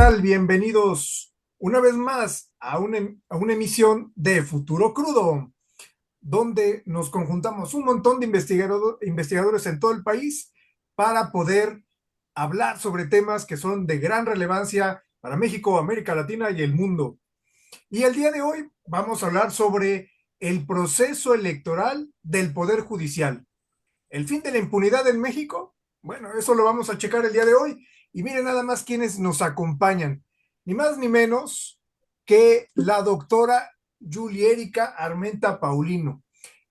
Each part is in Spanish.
tal? Bienvenidos una vez más a una emisión de Futuro Crudo, donde nos conjuntamos un montón de investigadores en todo el país para poder hablar sobre temas que son de gran relevancia para México, América Latina y el mundo. Y el día de hoy vamos a hablar sobre el proceso electoral del Poder Judicial. ¿El fin de la impunidad en México? Bueno, eso lo vamos a checar el día de hoy. Y miren nada más quienes nos acompañan. Ni más ni menos que la doctora Juliérica Armenta Paulino.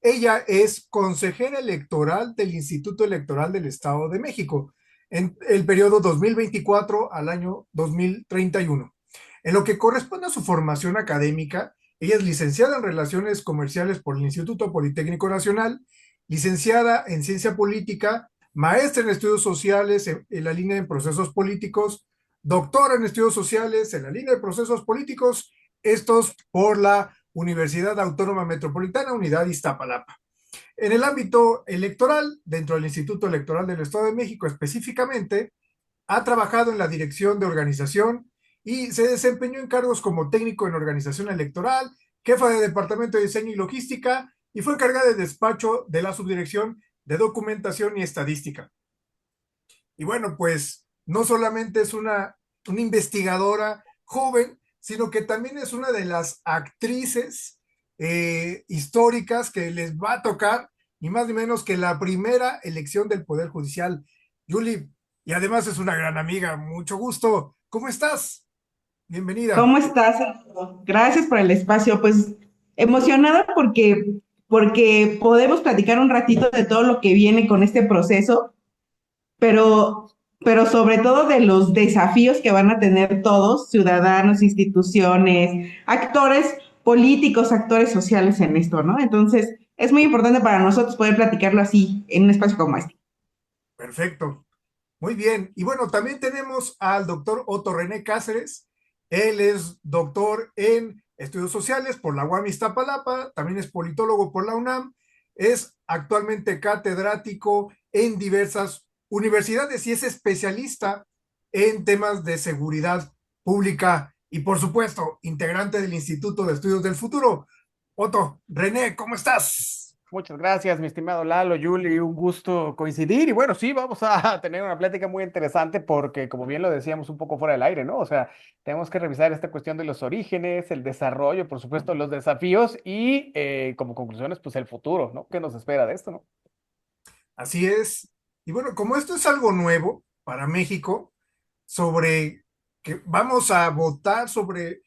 Ella es consejera electoral del Instituto Electoral del Estado de México en el periodo 2024 al año 2031. En lo que corresponde a su formación académica, ella es licenciada en Relaciones Comerciales por el Instituto Politécnico Nacional, licenciada en Ciencia Política, maestra en Estudios Sociales en la línea de Procesos Políticos, doctora en Estudios Sociales en la línea de Procesos Políticos, estos por la Universidad Autónoma Metropolitana, Unidad Iztapalapa. En el ámbito electoral, dentro del Instituto Electoral del Estado de México específicamente, ha trabajado en la dirección de organización y se desempeñó en cargos como técnico en organización electoral, jefa de departamento de diseño y logística y fue encargada de despacho de la subdirección de documentación y estadística. Y bueno, pues no solamente es una investigadora joven, sino que también es una de las actrices históricas que les va a tocar, ni más ni menos que la primera elección del Poder Judicial. Julie, y además es una gran amiga, mucho gusto. ¿Cómo estás? Bienvenida. ¿Cómo estás, Eduardo? Gracias por el espacio. Pues emocionada porque podemos platicar un ratito de todo lo que viene con este proceso, pero, pero sobre todo de los desafíos que van a tener todos, ciudadanos, instituciones, actores políticos, actores sociales en esto, ¿no? Entonces, es muy importante para nosotros poder platicarlo así, en un espacio como este. Perfecto. Muy bien. Y bueno, también tenemos al doctor Otto René Cáceres. Él es doctor en estudios sociales por la UAM Iztapalapa, también es politólogo por la UNAM, es actualmente catedrático en diversas universidades y es especialista en temas de seguridad pública y por supuesto, integrante del Instituto de Estudios del Futuro. Otto René, ¿cómo estás? Muchas gracias, mi estimado Lalo, Yuli, un gusto coincidir. Y bueno, sí, vamos a tener una plática muy interesante porque, como bien lo decíamos un poco fuera del aire, ¿no? O sea, tenemos que revisar esta cuestión de los orígenes, el desarrollo, por supuesto, los desafíos y como conclusiones, pues el futuro, ¿no? ¿Qué nos espera de esto, no? Así es. Y bueno, como esto es algo nuevo para México, sobre que vamos a votar sobre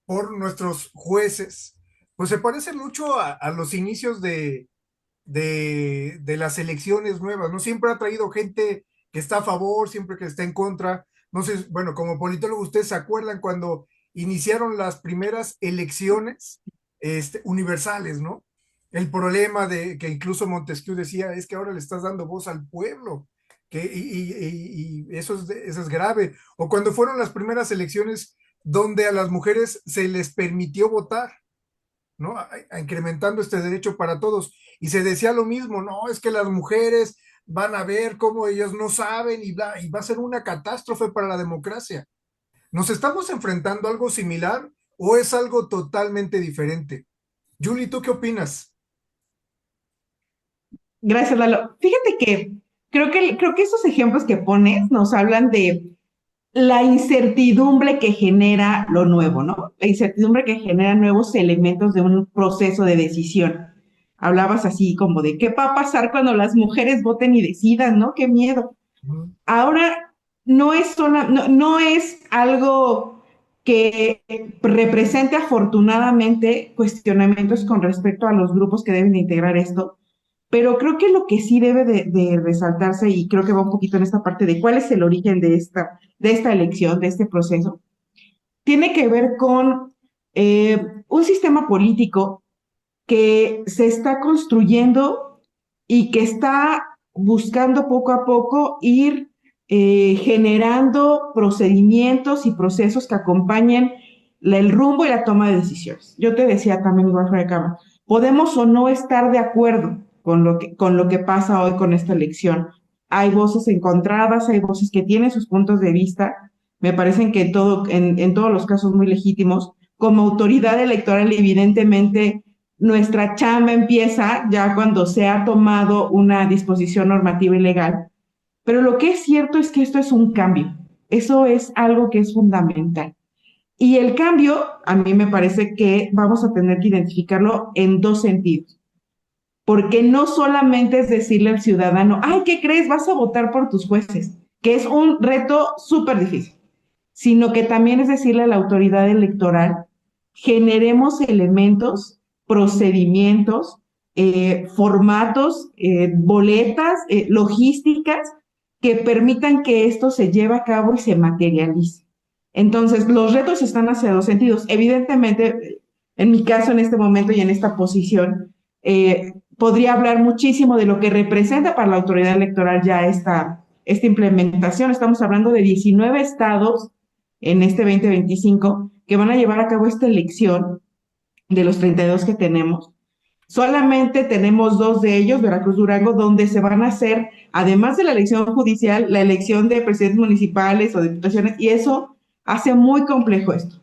por nuestros jueces, pues se parece mucho a los inicios de las elecciones nuevas, ¿no? Siempre ha traído gente que está a favor, siempre que está en contra. No sé, bueno, como politólogo, ustedes se acuerdan cuando iniciaron las primeras elecciones universales, ¿no? El problema de que incluso Montesquieu decía es que ahora le estás dando voz al pueblo, y eso eso es grave. O cuando fueron las primeras elecciones donde a las mujeres se les permitió votar, ¿no? Incrementando este derecho para todos. Y se decía lo mismo, no, es que las mujeres van a ver cómo ellas no saben y, bla, y va a ser una catástrofe para la democracia. ¿Nos estamos enfrentando a algo similar o es algo totalmente diferente? Julie, ¿tú qué opinas? Gracias, Lalo. Fíjate que creo que esos ejemplos que pones nos hablan de la incertidumbre que genera lo nuevo, ¿no? La incertidumbre que genera nuevos elementos de un proceso de decisión. Hablabas así como de qué va a pasar cuando las mujeres voten y decidan, ¿no? Qué miedo. Ujú. Ahora no es algo que represente afortunadamente cuestionamientos con respecto a los grupos que deben integrar esto, pero creo que lo que sí debe de resaltarse, y creo que va un poquito en esta parte de cuál es el origen de esta elección, de este proceso, tiene que ver con un sistema político que se está construyendo y que está buscando poco a poco ir generando procedimientos y procesos que acompañen el rumbo y la toma de decisiones. Yo te decía también, igual fuera de cámara, podemos o no estar de acuerdo con lo que pasa hoy con esta elección. Hay voces encontradas, hay voces que tienen sus puntos de vista, me parecen que en todos los casos muy legítimos. Como autoridad electoral, evidentemente, nuestra chamba empieza ya cuando se ha tomado una disposición normativa y legal, pero lo que es cierto es que esto es un cambio. Eso es algo que es fundamental. Y el cambio, a mí me parece que vamos a tener que identificarlo en dos sentidos. Porque no solamente es decirle al ciudadano, ay, ¿qué crees? Vas a votar por tus jueces, que es un reto súper difícil, sino que también es decirle a la autoridad electoral, generemos elementos, procedimientos, formatos, boletas, logísticas que permitan que esto se lleve a cabo y se materialice. Entonces, los retos están hacia dos sentidos. Evidentemente, en mi caso, en este momento y en esta posición, podría hablar muchísimo de lo que representa para la autoridad electoral ya esta implementación. Estamos hablando de 19 estados en este 2025 que van a llevar a cabo esta elección de los 32 que tenemos. Solamente tenemos dos de ellos, Veracruz, Durango, donde se van a hacer, además de la elección judicial, la elección de presidentes municipales o diputaciones, y eso hace muy complejo esto.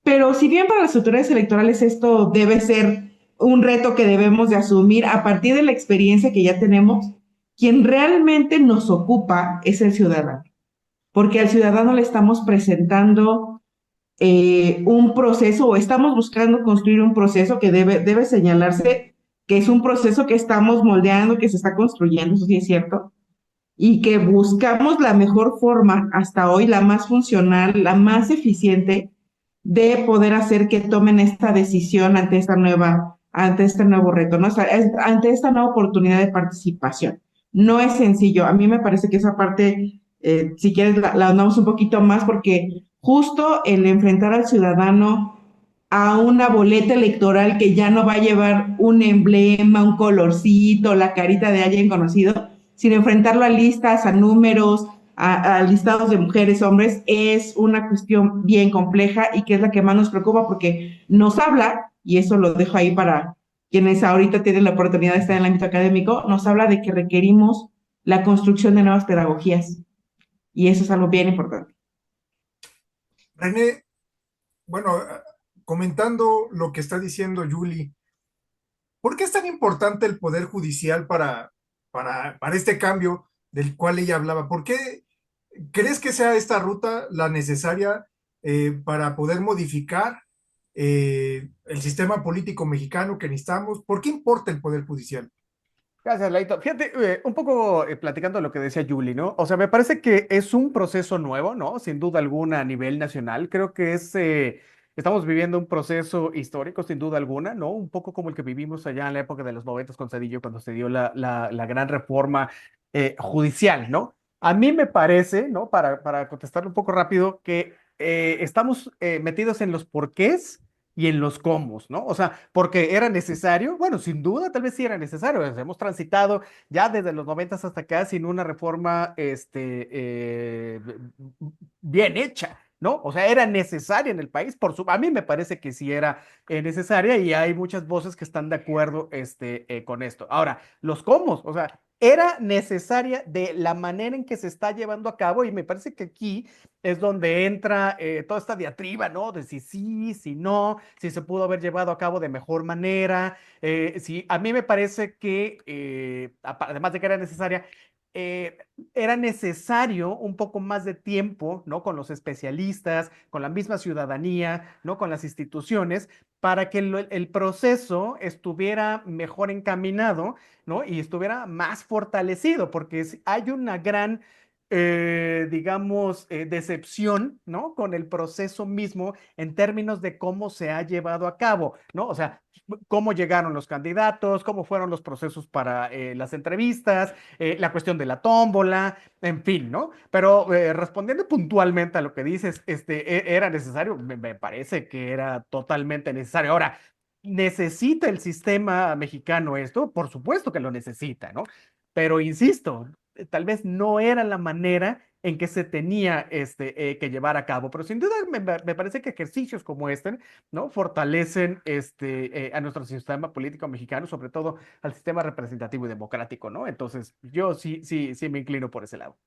Pero si bien para las autoridades electorales esto debe ser un reto que debemos de asumir a partir de la experiencia que ya tenemos, quien realmente nos ocupa es el ciudadano, porque al ciudadano le estamos presentando un proceso o estamos buscando construir un proceso que debe señalarse que es un proceso que estamos moldeando, que se está construyendo, eso sí es cierto, y que buscamos la mejor forma hasta hoy, la más funcional, la más eficiente de poder hacer que tomen esta decisión ante este nuevo reto, ¿no? O sea, ante esta nueva oportunidad de participación. No es sencillo. A mí me parece que esa parte, si quieres, la andamos un poquito más porque justo el enfrentar al ciudadano a una boleta electoral que ya no va a llevar un emblema, un colorcito, la carita de alguien conocido, sino enfrentarlo a listas, a números, a listados de mujeres, hombres, es una cuestión bien compleja y que es la que más nos preocupa porque nos habla, y eso lo dejo ahí para quienes ahorita tienen la oportunidad de estar en el ámbito académico, nos habla de que requerimos la construcción de nuevas pedagogías y eso es algo bien importante. René, bueno, comentando lo que está diciendo Julie, ¿por qué es tan importante el Poder Judicial para este cambio del cual ella hablaba? ¿Por qué crees que sea esta ruta la necesaria para poder modificar el sistema político mexicano que necesitamos? ¿Por qué importa el Poder Judicial? Gracias, Laito. Fíjate, un poco platicando lo que decía Julie, ¿no? O sea, me parece que es un proceso nuevo, ¿no? Sin duda alguna a nivel nacional. Creo que estamos viviendo un proceso histórico, sin duda alguna, ¿no? Un poco como el que vivimos allá en la época de los 90 con Cedillo, cuando se dio la gran reforma judicial, ¿no? A mí me parece, ¿no? Para contestarlo un poco rápido, que estamos metidos en los porqués y en los cómo, ¿no? O sea, porque era necesario, bueno, sin duda, tal vez sí era necesario. Hemos transitado ya desde los 90 hasta acá sin una reforma bien hecha, ¿no? O sea, era necesaria en el país, a mí me parece que sí era necesaria y hay muchas voces que están de acuerdo con esto. Ahora, los cómo, o sea, era necesaria de la manera en que se está llevando a cabo y me parece que aquí es donde entra toda esta diatriba, ¿no? De si sí, si no, si se pudo haber llevado a cabo de mejor manera. Si, a mí me parece que, además de que eh, era necesario un poco más de tiempo, ¿no? Con los especialistas, con la misma ciudadanía, ¿no? Con las instituciones, para que el proceso estuviera mejor encaminado, ¿no? Y estuviera más fortalecido, porque hay una gran digamos, decepción, ¿no? Con el proceso mismo en términos de cómo se ha llevado a cabo, ¿no? O sea, cómo llegaron los candidatos, cómo fueron los procesos para las entrevistas, la cuestión de la tómbola, en fin, ¿no? Pero respondiendo puntualmente a lo que dices, era necesario, me parece que era totalmente necesario. Ahora, ¿necesita el sistema mexicano esto? Por supuesto que lo necesita, ¿no? Pero insisto, tal vez no era la manera en que se tenía que llevar a cabo, pero sin duda me parece que ejercicios como este, ¿no? Fortalecen a nuestro sistema político mexicano, sobre todo al sistema representativo y democrático, ¿no? Entonces, yo sí me inclino por ese lado.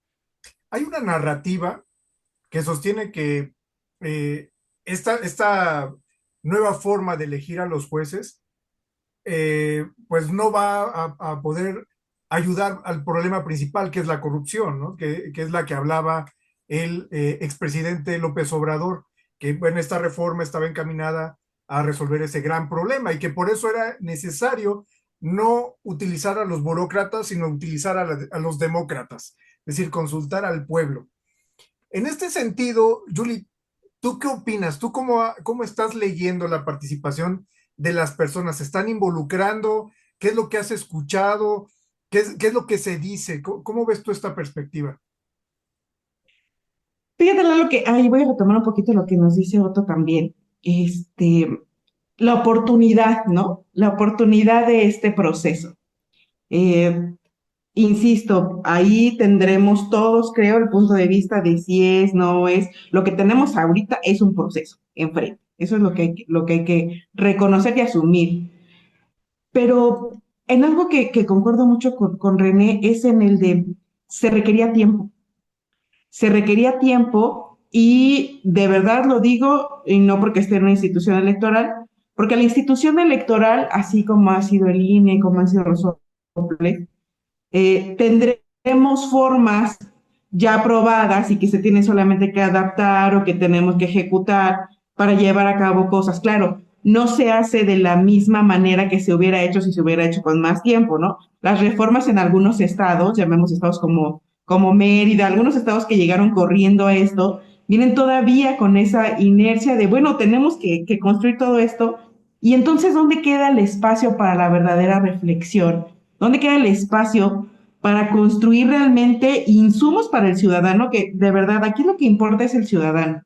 Hay una narrativa que sostiene que eh, esta nueva forma de elegir a los jueces, pues no va a poder ayudar al problema principal, que es la corrupción, ¿no? Que es la que hablaba el expresidente López Obrador, que bueno, esta reforma estaba encaminada a resolver ese gran problema y que por eso era necesario no utilizar a los burócratas, sino utilizar a los demócratas, es decir, consultar al pueblo. En este sentido, Julie, ¿tú qué opinas? ¿Tú cómo estás leyendo la participación de las personas? ¿Se están involucrando? ¿Qué es lo que has escuchado? ¿Qué es lo que se dice? ¿Cómo ves tú esta perspectiva? Fíjate lo que, ahí voy a retomar un poquito lo que nos dice Otto también, la oportunidad, ¿no? La oportunidad de este proceso. Eh, Insisto, ahí tendremos todos, creo, el punto de vista de si es, no es. Lo que tenemos ahorita es un proceso enfrente. Eso es lo que hay que reconocer y asumir. Pero en algo que concuerdo mucho con René es en el de se requería tiempo. Se requería tiempo y de verdad lo digo, y no porque esté en una institución electoral, porque la institución electoral, así como ha sido el INE, como ha sido los OPLE, tendremos formas ya aprobadas y que se tienen solamente que adaptar o que tenemos que ejecutar para llevar a cabo cosas. Claro, no se hace de la misma manera que se hubiera hecho si se hubiera hecho con más tiempo, ¿no? Las reformas en algunos estados, llamemos estados como Mérida, algunos estados que llegaron corriendo a esto, vienen todavía con esa inercia de, bueno, tenemos que construir todo esto. Y entonces, ¿dónde queda el espacio para la verdadera reflexión? ¿Dónde queda el espacio para construir realmente insumos para el ciudadano? Que de verdad aquí lo que importa es el ciudadano.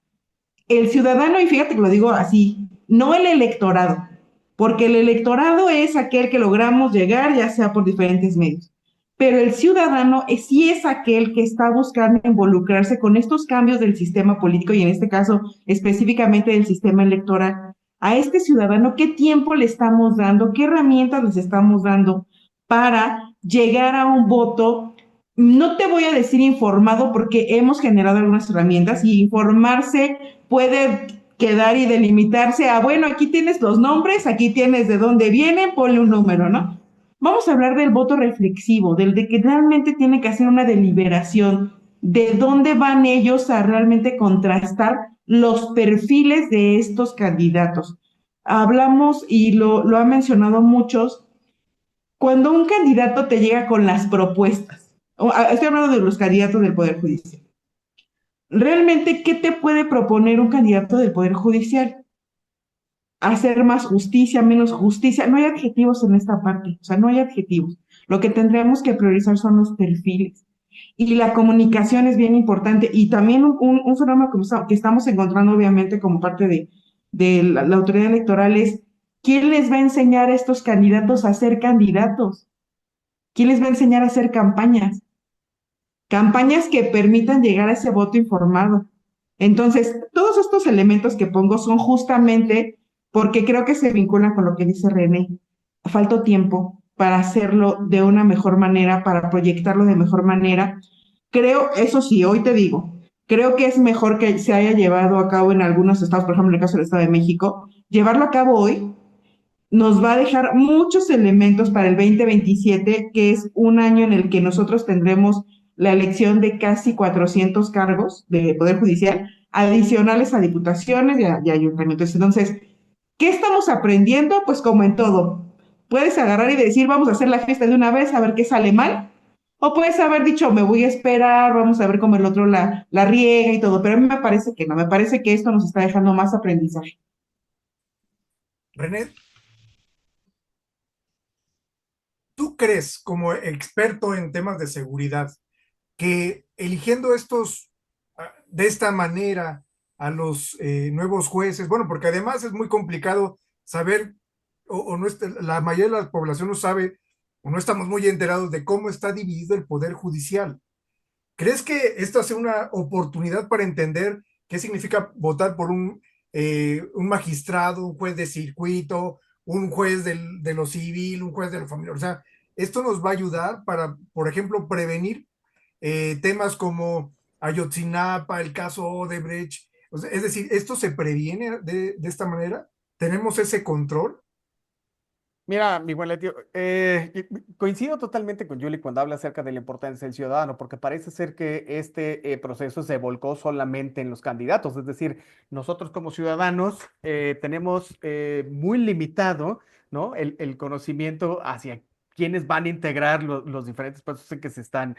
El ciudadano, y fíjate que lo digo así, no el electorado, porque el electorado es aquel que logramos llegar, ya sea por diferentes medios. Pero el ciudadano sí es aquel que está buscando involucrarse con estos cambios del sistema político y en este caso específicamente del sistema electoral. A este ciudadano, ¿qué tiempo le estamos dando? ¿Qué herramientas les estamos dando para llegar a un voto? No te voy a decir informado porque hemos generado algunas herramientas y informarse puede quedar y delimitarse a, bueno, aquí tienes los nombres, aquí tienes de dónde vienen, ponle un número, ¿no? Vamos a hablar del voto reflexivo, del de que realmente tiene que hacer una deliberación de dónde van ellos a realmente contrastar los perfiles de estos candidatos. Hablamos, y lo han mencionado muchos, cuando un candidato te llega con las propuestas, estoy hablando de los candidatos del Poder Judicial, realmente, ¿qué te puede proponer un candidato del Poder Judicial? Hacer más justicia, menos justicia. No hay adjetivos en esta parte, o sea, no hay adjetivos. Lo que tendríamos que priorizar son los perfiles. Y la comunicación es bien importante. Y también un fenómeno que estamos encontrando, obviamente, como parte de la autoridad electoral es, ¿quién les va a enseñar a estos candidatos a ser candidatos? ¿Quién les va a enseñar a hacer campañas? Campañas que permitan llegar a ese voto informado. Entonces, todos estos elementos que pongo son justamente porque creo que se vinculan con lo que dice René. Falta tiempo para hacerlo de una mejor manera, para proyectarlo de mejor manera. Creo, eso sí, hoy te digo, creo que es mejor que se haya llevado a cabo en algunos estados, por ejemplo, en el caso del Estado de México, llevarlo a cabo hoy nos va a dejar muchos elementos para el 2027, que es un año en el que nosotros tendremos la elección de casi 400 cargos de Poder Judicial, adicionales a diputaciones y ayuntamientos. Entonces, ¿qué estamos aprendiendo? Pues como en todo, puedes agarrar y decir, vamos a hacer la fiesta de una vez, a ver qué sale mal, o puedes haber dicho, me voy a esperar, vamos a ver cómo el otro la riega y todo, pero a mí me parece que no, me parece que esto nos está dejando más aprendizaje. René, ¿tú crees, como experto en temas de seguridad, que eligiendo de esta manera a los nuevos jueces, bueno, porque además es muy complicado saber, o no la mayoría de la población no sabe, o no estamos muy enterados de cómo está dividido el poder judicial? ¿Crees que esto hace una oportunidad para entender qué significa votar por un magistrado, un juez de circuito, un juez de lo civil, un juez de lo familiar? O sea, esto nos va a ayudar para, por ejemplo, prevenir temas como Ayotzinapa, el caso Odebrecht. O sea, es decir, ¿esto se previene de esta manera? ¿Tenemos ese control? Mira, mi buen Letio, coincido totalmente con Julie cuando habla acerca de la importancia del ciudadano, porque parece ser que este proceso se volcó solamente en los candidatos, es decir, nosotros como ciudadanos tenemos muy limitado, ¿no? El conocimiento hacia quiénes van a integrar los diferentes procesos en que se están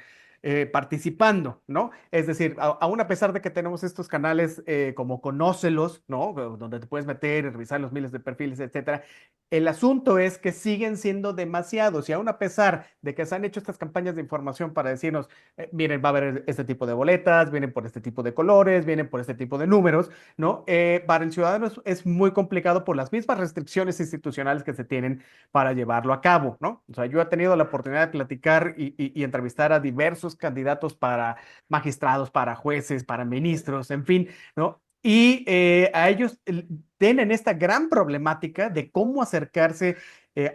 participando, ¿no? Es decir, aún a pesar de que tenemos estos canales como Conócelos, ¿no? Donde te puedes meter y revisar los miles de perfiles, etcétera. El asunto es que siguen siendo demasiados y aún a pesar de que se han hecho estas campañas de información para decirnos, miren, va a haber este tipo de boletas, vienen por este tipo de colores, vienen por este tipo de números, ¿no? Para el ciudadano es muy complicado por las mismas restricciones institucionales que se tienen para llevarlo a cabo, ¿no? O sea, yo he tenido la oportunidad de platicar y entrevistar a diversos candidatos para magistrados, para jueces, para ministros, en fin, ¿no? Y a ellos tienen esta gran problemática de cómo acercarse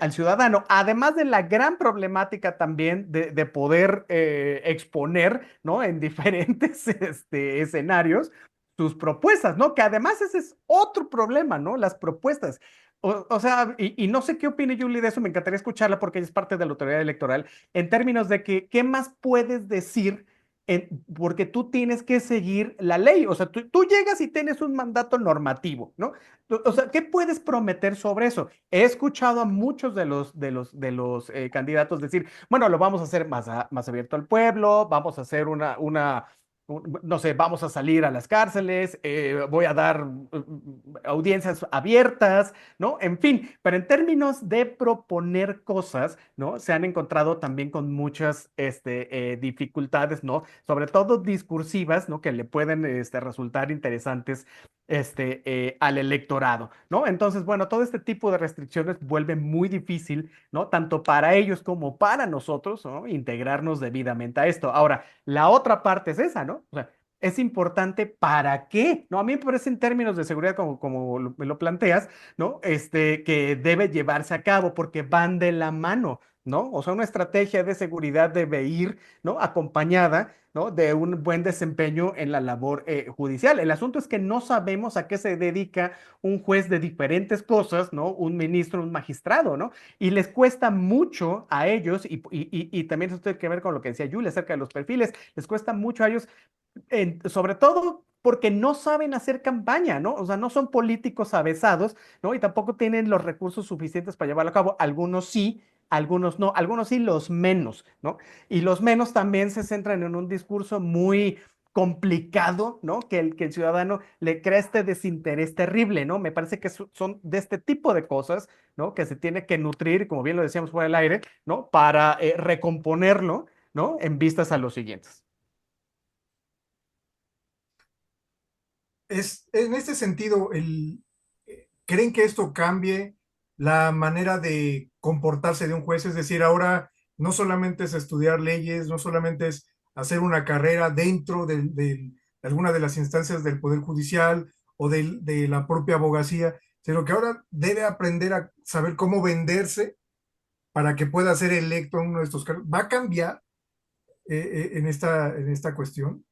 al ciudadano, además de la gran problemática también de poder exponer, ¿no? En diferentes escenarios sus propuestas, ¿no? Que además ese es otro problema, ¿no? Las propuestas. O sea, y no sé qué opine Julie de eso, me encantaría escucharla porque ella es parte de la autoridad electoral, en términos de que, ¿qué más puedes decir? Porque tú tienes que seguir la ley, o sea, tú llegas y tienes un mandato normativo, ¿no? O sea, ¿qué puedes prometer sobre eso? He escuchado a muchos de los candidatos decir, bueno, lo vamos a hacer más abierto al pueblo, vamos a hacer no sé, vamos a salir a las cárceles, voy a dar audiencias abiertas, ¿no? En fin, pero en términos de proponer cosas, ¿no? Se han encontrado también con muchas dificultades, ¿no? Sobre todo discursivas, ¿no? Que le pueden resultar interesantes al electorado, ¿no? Entonces, bueno, todo este tipo de restricciones vuelve muy difícil, ¿no? Tanto para ellos como para nosotros, ¿no? Integrarnos debidamente a esto. Ahora, la otra parte es esa, ¿no? O sea, es importante para qué, ¿no? A mí me parece en términos de seguridad, como me lo planteas, ¿no? Que debe llevarse a cabo porque van de la mano, ¿no? O sea, una estrategia de seguridad debe ir, ¿no? Acompañada, ¿no? De un buen desempeño en la labor judicial. El asunto es que no sabemos a qué se dedica un juez de diferentes cosas, ¿no? Un ministro, un magistrado, ¿no? Y les cuesta mucho a ellos, y también esto tiene que ver con lo que decía Julia acerca de los perfiles, les cuesta mucho a ellos sobre todo porque no saben hacer campaña, ¿no? O sea, no son políticos avesados, ¿no? Y tampoco tienen los recursos suficientes para llevarlo a cabo. Algunos sí, algunos no, algunos sí, los menos, ¿no? Y los menos también se centran en un discurso muy complicado, ¿no? Que el ciudadano le crea este desinterés terrible, ¿no? Me parece que son de este tipo de cosas, ¿no? Que se tiene que nutrir, como bien lo decíamos fuera del aire, ¿no? Para recomponerlo, ¿no? En vistas a los siguientes. En este sentido, ¿creen que esto cambie la manera de comportarse de un juez? Es decir, ahora no solamente es estudiar leyes, no solamente es hacer una carrera dentro de alguna de las instancias del Poder Judicial o de la propia abogacía, sino que ahora debe aprender a saber cómo venderse para que pueda ser electo en uno de estos cargos. ¿Va a cambiar en esta cuestión?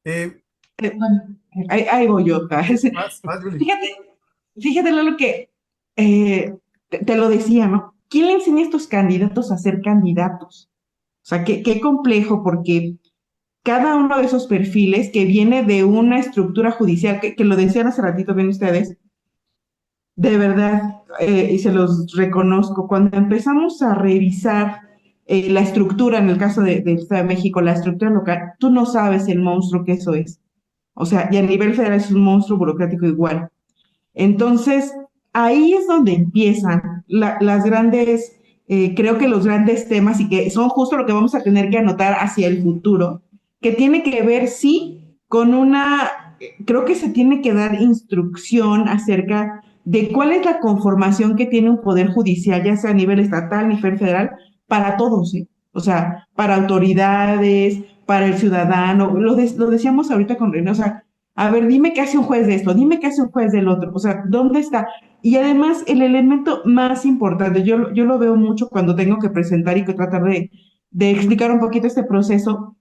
Eh, Bueno, ahí voy yo. Yuli. Fíjate, fíjate lo que te lo decía, ¿no? ¿Quién le enseña a estos candidatos a ser candidatos? O sea, qué complejo, porque cada uno de esos perfiles que viene de una estructura judicial, que lo decían hace ratito bien ustedes, de verdad, y se los reconozco, cuando empezamos a revisar la estructura, en el caso del Estado de México, la estructura local, tú no sabes el monstruo que eso es. O sea, y a nivel federal es un monstruo burocrático igual. Entonces, ahí es donde empiezan las grandes, creo que los grandes temas y que son justo lo que vamos a tener que anotar hacia el futuro, que tiene que ver, sí, con creo que se tiene que dar instrucción acerca de cuál es la conformación que tiene un poder judicial, ya sea a nivel estatal, nivel federal, para todos, ¿eh? O sea, para autoridades, para el ciudadano, lo decíamos ahorita con René, o sea, a ver, dime qué hace un juez de esto, dime qué hace un juez del otro, o sea, ¿dónde está? Y además, el elemento más importante, yo lo veo mucho cuando tengo que presentar y que tratar de explicar un poquito este proceso,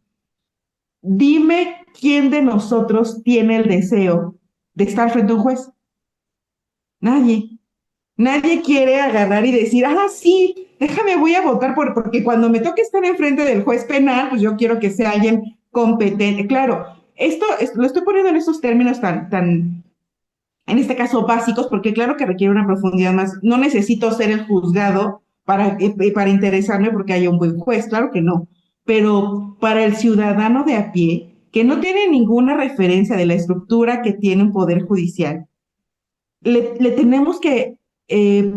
Dime quién de nosotros tiene el deseo de estar frente a un juez. Nadie. Nadie quiere agarrar y decir, ah, sí, déjame, voy a votar porque cuando me toque estar enfrente del juez penal, pues yo quiero que sea alguien competente. Claro, lo estoy poniendo en estos términos en este caso básicos, porque claro que requiere una profundidad más. No necesito ser el juzgado para interesarme porque haya un buen juez, claro que no. Pero para el ciudadano de a pie, que no tiene ninguna referencia de la estructura que tiene un poder judicial, le tenemos que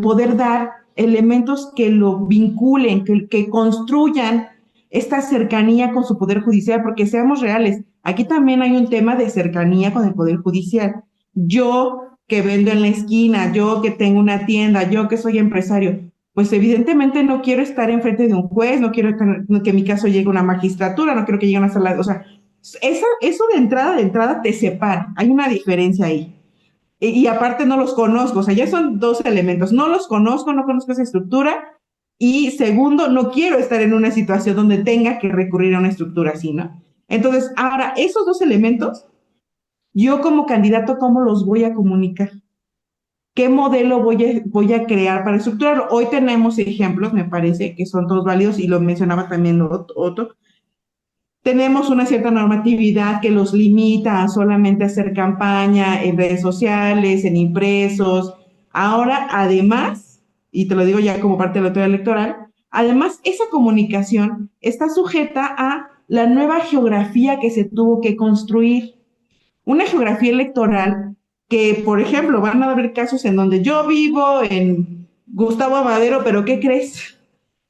poder dar elementos que lo vinculen, que construyan esta cercanía con su poder judicial, porque seamos reales, aquí también hay un tema de cercanía con el poder judicial. Yo que vendo en la esquina, yo que tengo una tienda, yo que soy empresario, pues evidentemente no quiero estar enfrente de un juez, no quiero que en mi caso llegue una magistratura, no quiero que llegue una sala, o sea, eso de entrada te separa, hay una diferencia ahí. Y aparte no los conozco, o sea, ya son dos elementos. No los conozco, no conozco esa estructura. Y segundo, no quiero estar en una situación donde tenga que recurrir a una estructura así, ¿no? Entonces, ahora, esos dos elementos, yo como candidato, ¿cómo los voy a comunicar? ¿Qué modelo voy a crear para estructurarlo? Hoy tenemos ejemplos, me parece, que son todos válidos y lo mencionaba también Otto. Tenemos una cierta normatividad que los limita a solamente hacer campaña en redes sociales, en impresos. Ahora, además, y te lo digo ya como parte de la autoridad electoral, además esa comunicación está sujeta a la nueva geografía que se tuvo que construir. Una geografía electoral que, por ejemplo, van a haber casos en donde yo vivo en Gustavo Amadero, pero ¿qué crees?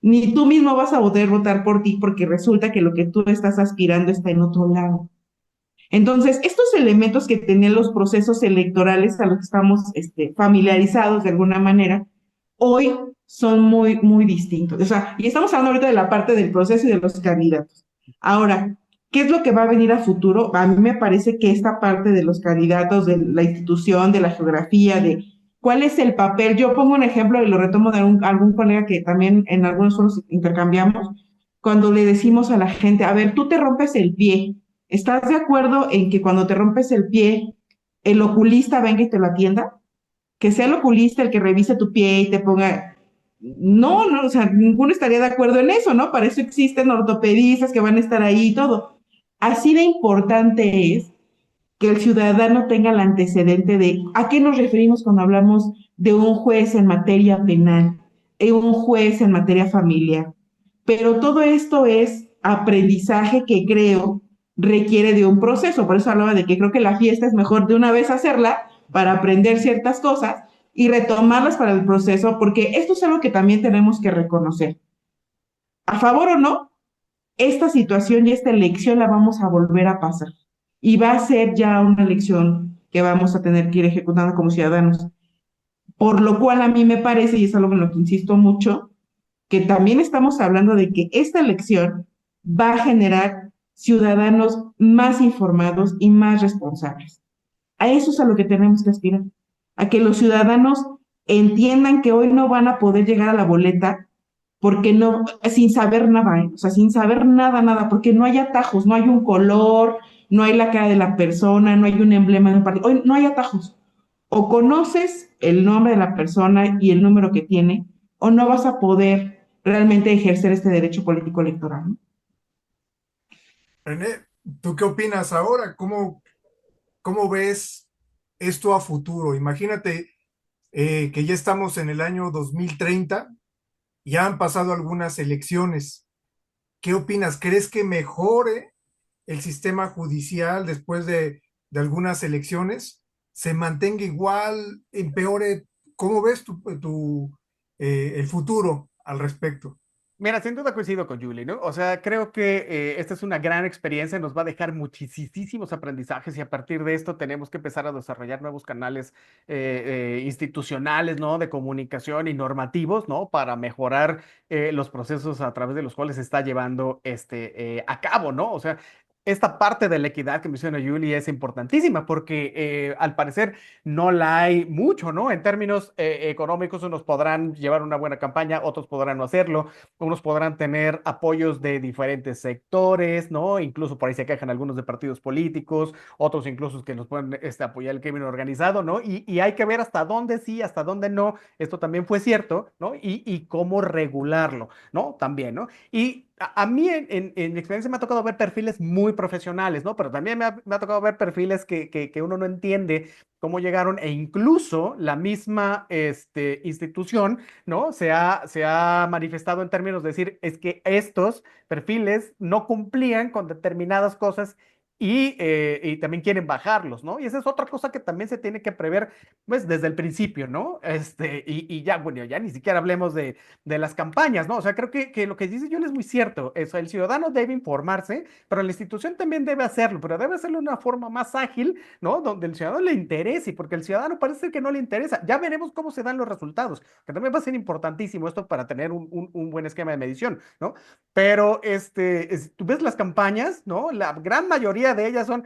Ni tú mismo vas a poder votar por ti porque resulta que lo que tú estás aspirando está en otro lado. Entonces, estos elementos que tenían los procesos electorales a los que estamos familiarizados de alguna manera, hoy son muy, muy distintos. O sea, y estamos hablando ahorita de la parte del proceso y de los candidatos. Ahora, ¿qué es lo que va a venir a futuro? A mí me parece que esta parte de los candidatos, de la institución, de la geografía, de cuál es el papel. Yo pongo un ejemplo y lo retomo de algún colega que también en algunos foros intercambiamos, cuando le decimos a la gente, a ver, tú te rompes el pie, ¿estás de acuerdo en que cuando te rompes el pie, el oculista venga y te lo atienda? Que sea el oculista el que revise tu pie y te ponga... No, no, o sea, ninguno estaría de acuerdo en eso, ¿no? Para eso existen ortopedistas que van a estar ahí y todo. Así de importante es que el ciudadano tenga el antecedente de a qué nos referimos cuando hablamos de un juez en materia penal, de un juez en materia familiar. Pero todo esto es aprendizaje que creo requiere de un proceso. Por eso hablaba de que creo que la fiesta es mejor de una vez hacerla para aprender ciertas cosas y retomarlas para el proceso, porque esto es algo que también tenemos que reconocer. A favor o no, esta situación y esta elección la vamos a volver a pasar. Y va a ser ya una elección que vamos a tener que ir ejecutando como ciudadanos. Por lo cual a mí me parece, y es algo en lo que insisto mucho, que también estamos hablando de que esta elección va a generar ciudadanos más informados y más responsables. A eso es a lo que tenemos que aspirar, a que los ciudadanos entiendan que hoy no van a poder llegar a la boleta porque no, sin saber nada, ¿eh? O sea, sin saber nada, nada, porque no hay atajos, no hay un color, no hay la cara de la persona, no hay un emblema de un partido, hoy no hay atajos. O conoces el nombre de la persona y el número que tiene, o no vas a poder realmente ejercer este derecho político electoral, ¿no? René, ¿tú qué opinas ahora? ¿Cómo ves esto a futuro? Imagínate que ya estamos en el año 2030, ya han pasado algunas elecciones. ¿Qué opinas? ¿Crees que mejore el sistema judicial después de algunas elecciones? ¿Se mantenga igual, empeore? ¿Cómo ves el futuro al respecto? Mira, sin duda coincido con Julie, ¿no? O sea, creo que esta es una gran experiencia, nos va a dejar muchísimos aprendizajes y a partir de esto tenemos que empezar a desarrollar nuevos canales institucionales, ¿no? De comunicación y normativos, ¿no? Para mejorar los procesos a través de los cuales se está llevando a cabo, ¿no? O sea, esta parte de la equidad que menciona Julie es importantísima porque al parecer no la hay mucho, ¿no? En términos económicos, unos podrán llevar una buena campaña, otros podrán no hacerlo, unos podrán tener apoyos de diferentes sectores, ¿no? Incluso por ahí se quejan algunos de partidos políticos, otros incluso que nos pueden apoyar el crimen organizado, ¿no? Y hay que ver hasta dónde sí, hasta dónde no. Esto también fue cierto, ¿no? Y cómo regularlo, ¿no? También, ¿no? Y a mí en mi experiencia me ha tocado ver perfiles muy profesionales, ¿no? Pero también me ha tocado ver perfiles que uno no entiende cómo llegaron e incluso la misma institución, ¿no? Se ha manifestado en términos de decir, es que estos perfiles no cumplían con determinadas cosas y también quieren bajarlos, ¿no? Y esa es otra cosa que también se tiene que prever, pues, desde el principio, ¿no? Y ya, bueno, ya ni siquiera hablemos de las campañas, ¿no? O sea, creo que lo que dice Yul es muy cierto. Eso, el ciudadano debe informarse, pero la institución también debe hacerlo, pero debe hacerlo de una forma más ágil, ¿no? Donde el ciudadano le interese, porque el ciudadano parece ser que no le interesa. Ya veremos cómo se dan los resultados, que también va a ser importantísimo esto para tener un buen esquema de medición, ¿no? Pero tú ves las campañas, ¿no? La gran mayoría de ellas son,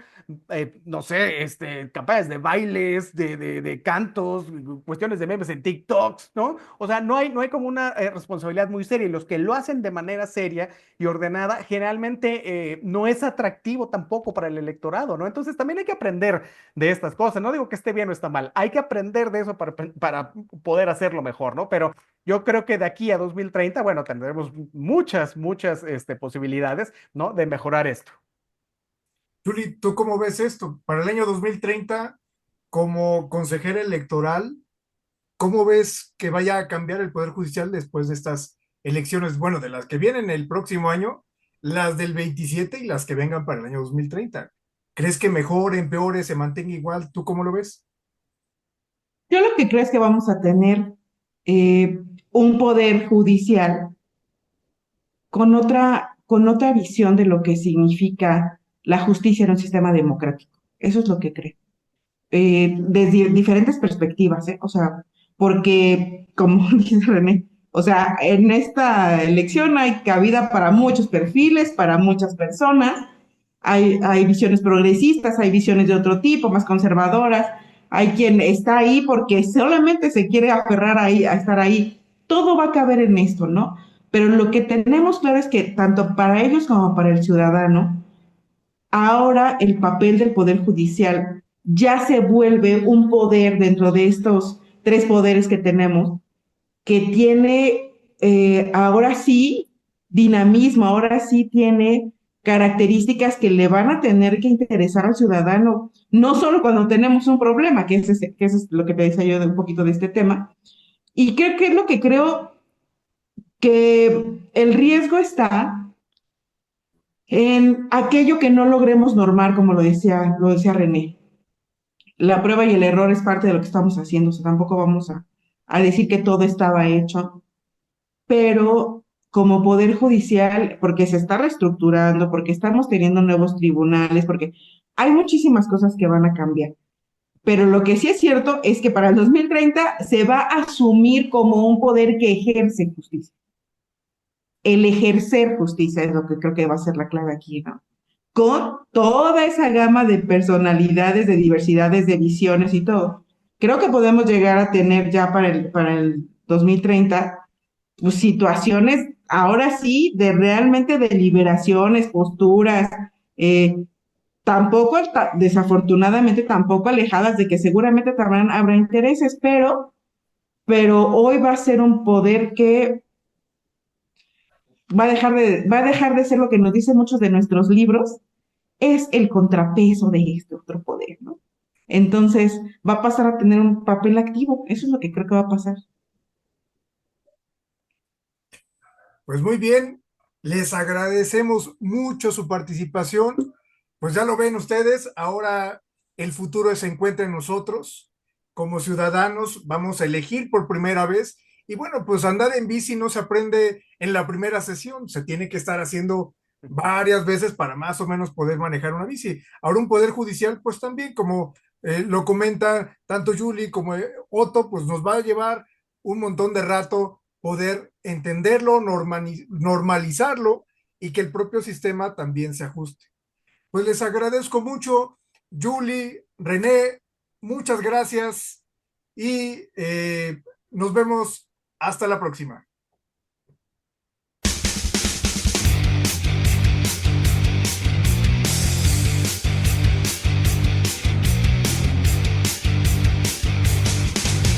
no sé, campañas de bailes, de cantos, cuestiones de memes en TikToks, ¿no? O sea, no hay como una responsabilidad muy seria y los que lo hacen de manera seria y ordenada generalmente no es atractivo tampoco para el electorado, ¿no? Entonces también hay que aprender de estas cosas. No digo que esté bien o está mal, hay que aprender de eso para poder hacerlo mejor, ¿no? Pero yo creo que de aquí a 2030, bueno, tendremos muchas, muchas posibilidades, ¿no? De mejorar esto. Julie, ¿tú cómo ves esto? Para el año 2030, como consejera electoral, ¿cómo ves que vaya a cambiar el Poder Judicial después de estas elecciones? Bueno, de las que vienen el próximo año, las del 27 y las que vengan para el año 2030. ¿Crees que mejore, empeore, se mantenga igual? ¿Tú cómo lo ves? Yo lo que creo es que vamos a tener eh, un poder judicial con otra visión de lo que significa la justicia en un sistema democrático. Eso es lo que creo. Desde diferentes perspectivas, ¿eh? O sea, porque, como dice René, o sea, en esta elección hay cabida para muchos perfiles, para muchas personas, hay visiones progresistas, hay visiones de otro tipo, más conservadoras, hay quien está ahí porque solamente se quiere aferrar ahí, a estar ahí. Todo va a caber en esto, ¿no? Pero lo que tenemos claro es que tanto para ellos como para el ciudadano, ahora el papel del Poder Judicial ya se vuelve un poder dentro de estos tres poderes que tenemos, que tiene ahora sí dinamismo, ahora sí tiene características que le van a tener que interesar al ciudadano, no solo cuando tenemos un problema, que es lo que te decía yo de un poquito de este tema, y creo que es lo que creo que el riesgo está en aquello que no logremos normar, como lo decía René. La prueba y el error es parte de lo que estamos haciendo, o sea, tampoco vamos a decir que todo estaba hecho, pero como poder judicial, porque se está reestructurando, porque estamos teniendo nuevos tribunales, porque hay muchísimas cosas que van a cambiar. Pero lo que sí es cierto es que para el 2030 se va a asumir como un poder que ejerce justicia. El ejercer justicia es lo que creo que va a ser la clave aquí, ¿no? Con toda esa gama de personalidades, de diversidades, de visiones y todo. Creo que podemos llegar a tener ya para el 2030 pues, situaciones, ahora sí, de realmente deliberaciones, posturas, tampoco, desafortunadamente, tampoco alejadas de que seguramente también habrá intereses, pero hoy va a ser un poder que va a dejar de ser lo que nos dicen muchos de nuestros libros, es el contrapeso de este otro poder, ¿no? Entonces va a pasar a tener un papel activo, eso es lo que creo que va a pasar. Pues muy bien, les agradecemos mucho su participación. Pues ya lo ven ustedes, ahora el futuro se encuentra en nosotros. Como ciudadanos vamos a elegir por primera vez. Y bueno, pues andar en bici no se aprende en la primera sesión, se tiene que estar haciendo varias veces para más o menos poder manejar una bici. Ahora un poder judicial, pues también, como lo comenta tanto Julie como Otto, pues nos va a llevar un montón de rato poder entenderlo, normalizarlo y que el propio sistema también se ajuste. Pues les agradezco mucho, Julie, René, muchas gracias y nos vemos hasta la próxima.